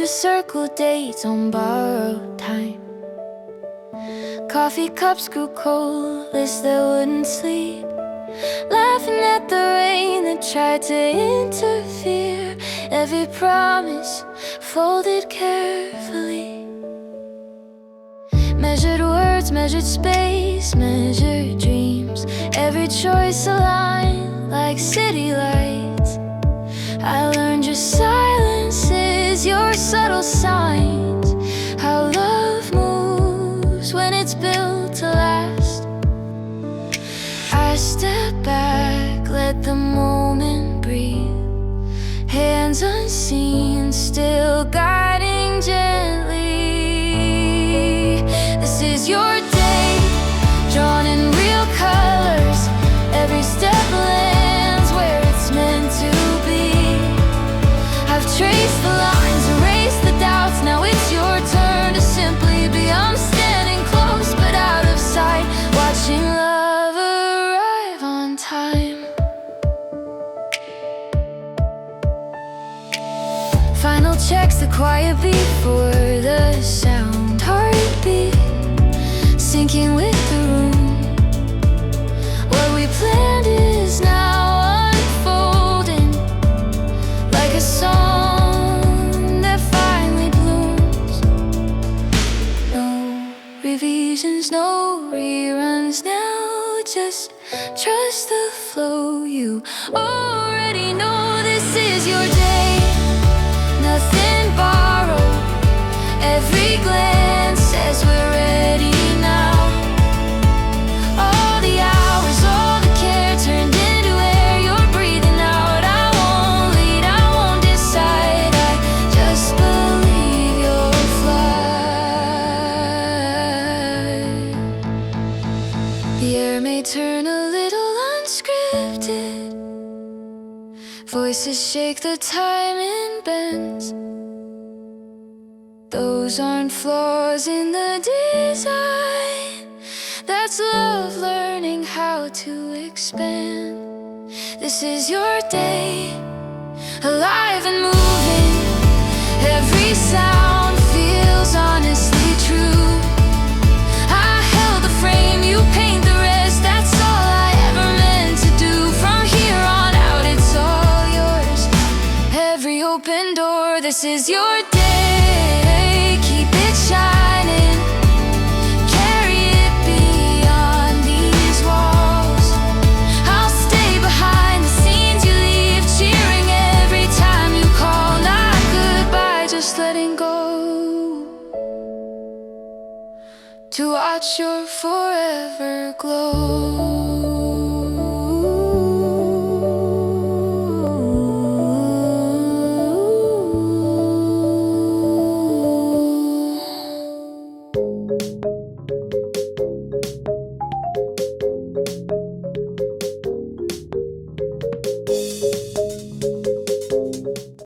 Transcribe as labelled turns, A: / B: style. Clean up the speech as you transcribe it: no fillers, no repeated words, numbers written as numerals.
A: circle dates on borrowed time. Coffee cups grew cold, lists that wouldn't sleep, laughing at the rain that tried to interfere. Every promise folded carefully. Measured words, measured space, measured dreams. Every choice aligned like city lights. I learned your silences, your subtle signs. How love moves when it's built to last. I step back, let the moment breathe. Hands unseen, still guiding gently. This is your day, drawn in real colors. Every step lands where it's meant to be. I've traced the lines, erased the doubts. Now it's your turn to simply be. I'm standing close but out of sight, watching love arrive on time. Final checks, the quiet before the sound. Heartbeat sinking with the room. What we planned is now unfolding, like a song that finally blooms. No revisions, no reruns now. Just trust the flow. You already know this is your day. Nothing borrowed. Every glance says we're ready now. All the hours, all the care turned into air. You're breathing out. I won't lead, I won't decide. I just believe you'll fly. The air may turn a little unscripted. Voices shake, the timing bends. Those aren't flaws in the design. That's love learning how to expand. This is your day, alive and moving. Every sound feels honestly true. I held the frame, you paint the rest. That's all I ever meant to do. From here on out, it's all yours. Every open door, this is your day. Keep it shining, carry it beyond these walls. I'll stay behind the scenes you leave, cheering every time you call. Not goodbye, just letting go, to watch your forever glow.